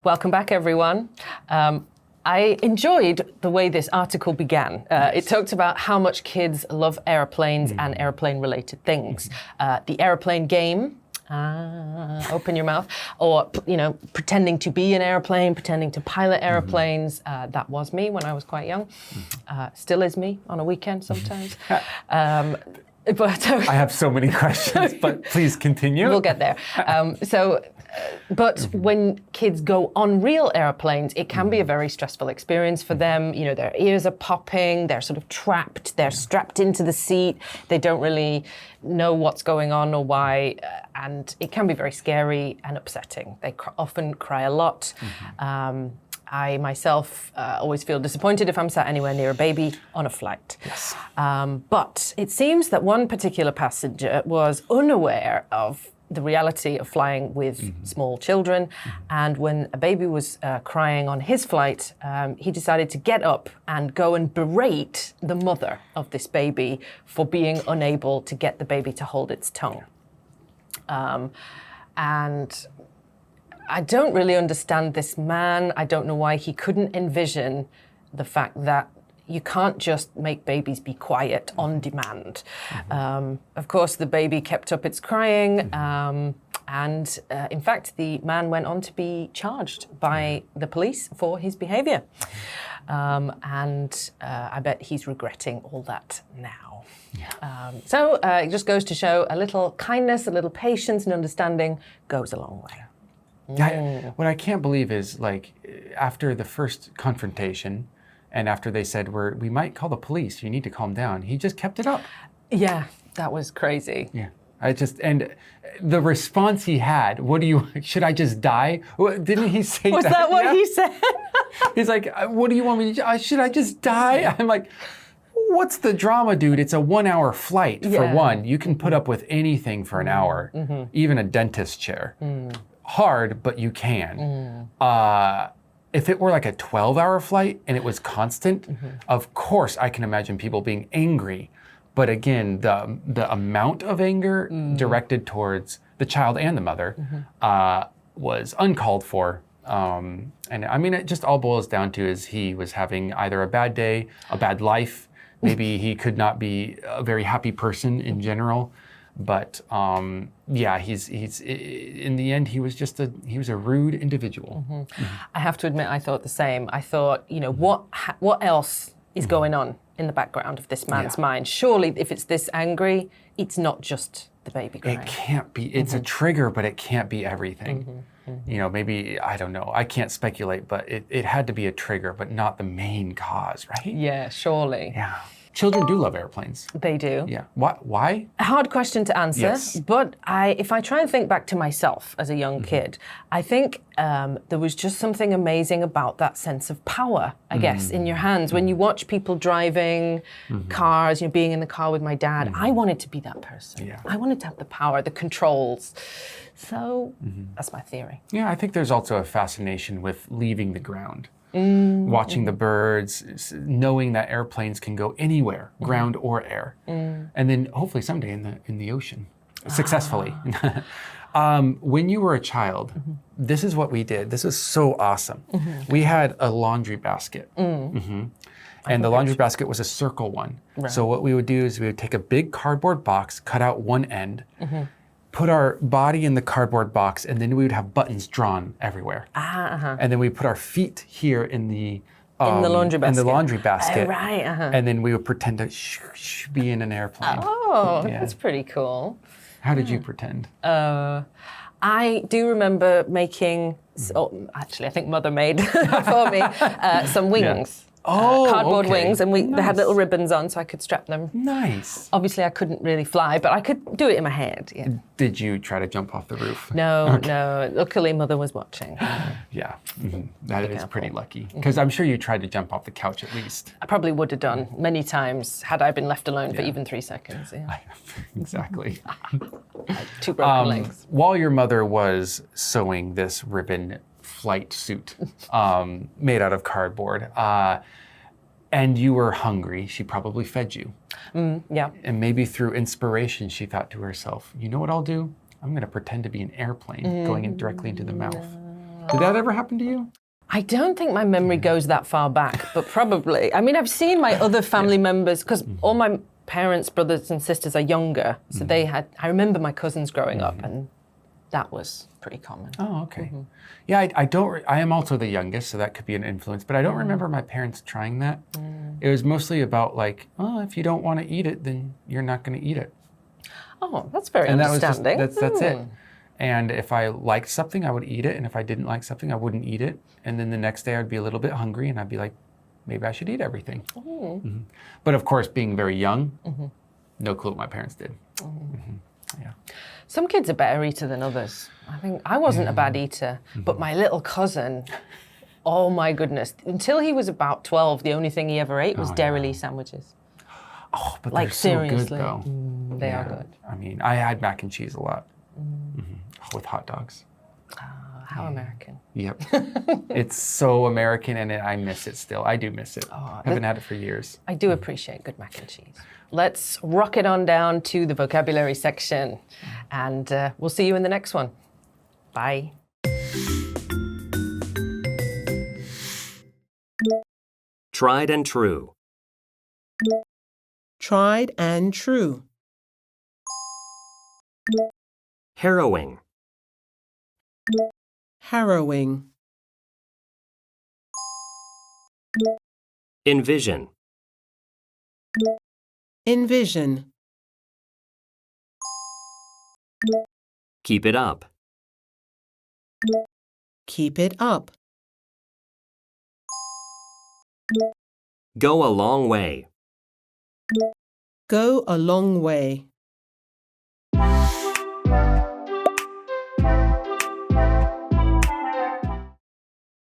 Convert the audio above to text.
Welcome back, everyone. I enjoyed the way this article began. It talked about how much kids love airplanes and airplane-related things. The airplane game, open your mouth, or pretending to be an airplane, pretending to pilot airplanes. That was me when I was quite young. Still is me on a weekend sometimes. But I have so many questions, but please continue. We'll get there. But when kids go on real airplanes, it can be a very stressful experience for them. You know, their ears are popping, they're sort of trapped, they're strapped into the seat, they don't really know what's going on or why, and it can be very scary and upsetting. They often cry a lot. I myself always feel disappointed if I'm sat anywhere near a baby on a flight. Yes. But it seems that one particular passenger was unaware of the reality of flying with small children. And when a baby was crying on his flight, he decided to get up and go and berate the mother of this baby for being unable to get the baby to hold its tongue. And I don't really understand this man. I don't know why he couldn't envision the fact that you can't just make babies be quiet on demand. Of course, the baby kept up its crying, and in fact, the man went on to be charged by the police for his behavior. And I bet he's regretting all that now. Yeah. So it just goes to show a little kindness, a little patience and understanding goes a long way. What I can't believe is, like, after the first confrontation, and after they said, we might call the police, you need to calm down, he just kept it up. Yeah, that was crazy. Yeah, and the response he had, should I just die? Didn't he say that? Was that what he said? He's like, what do you want me to do? Should I just die? I'm like, what's the drama, dude? It's a 1 hour flight for one. You can put up with anything for an hour, even a dentist chair. Hard, but you can. If it were like a 12-hour flight and it was constant, of course I can imagine people being angry. But again, the amount of anger directed towards the child and the mother was uncalled for. And I mean, it just all boils down to is he was having either a bad day, a bad life. Maybe he could not be a very happy person in general. But he's in the end, he was a rude individual. I have to admit, I thought the same. I thought, what else is going on in the background of this man's mind? Surely, if it's this angry, it's not just the baby crying. It can't be. It's a trigger, but it can't be everything. Maybe, I don't know. I can't speculate, but it had to be a trigger, but not the main cause, right? Yeah, surely. Yeah. Children do love airplanes. They do. Yeah. Why? A hard question to answer. Yes. But if I try and think back to myself as a young kid, I think there was just something amazing about that sense of power, I guess, in your hands. When you watch people driving cars, being in the car with my dad, I wanted to be that person. Yeah. I wanted to have the power, the controls. So that's my theory. Yeah, I think there's also a fascination with leaving the ground. Watching the birds, knowing that airplanes can go anywhere, ground or air, and then hopefully someday in the ocean, successfully. When you were a child, this is what we did. This is so awesome. We had a laundry basket, and the laundry basket was a circle one. Right. So what we would do is we would take a big cardboard box, cut out one end, put our body in the cardboard box, and then we would have buttons drawn everywhere. And then we put our feet here in the laundry basket. Oh, right. And then we would pretend to be in an airplane. Oh, that's pretty cool. How did you pretend? I do remember making, actually I think Mother made for me, some wings. Cardboard wings, and they had little ribbons on so I could strap them. Nice. Obviously, I couldn't really fly, but I could do it in my head. Yeah. Did you try to jump off the roof? No. Luckily, Mother was watching. Yeah, that is pretty lucky. Because I'm sure you tried to jump off the couch at least. I probably would have done many times had I been left alone for even 3 seconds. Yeah. Exactly. 2 broken legs. While your mother was sewing this ribbon flight suit made out of cardboard, and you were hungry, she probably fed you. Yeah. And maybe through inspiration, she thought to herself, you know what I'll do? I'm going to pretend to be an airplane going in directly into the mouth. Did that ever happen to you? I don't think my memory goes that far back, but probably. I mean, I've seen my other family members, because all my parents, brothers and sisters are younger. So I remember my cousins growing up, and that was pretty common. Oh, okay. Yeah, I am also the youngest, so that could be an influence, but I don't remember my parents trying that. It was mostly about like, oh, if you don't want to eat it, then you're not going to eat it. Oh, that's very And understanding. that's it. And if I liked something, I would eat it. And if I didn't like something, I wouldn't eat it. And then the next day I'd be a little bit hungry and I'd be like, maybe I should eat everything. But of course, being very young, no clue what my parents did. Yeah. Some kids are better eater than others. I think I wasn't a bad eater, but my little cousin, oh my goodness, until he was about 12, the only thing he ever ate was Dairy Lee sandwiches. Oh, but Like, they're so seriously. good though. They are good. I mean, I had mac and cheese a lot with hot dogs. How American. Yep. It's so American and I miss it still. I do miss it. I haven't had it for years. I do appreciate good mac and cheese. Let's rock it on down to the vocabulary section, and we'll see you in the next one. Bye. Tried and true. Tried and true. Harrowing. Harrowing. Envision. Envision. Keep it up. Keep it up. Go a long way. Go a long way.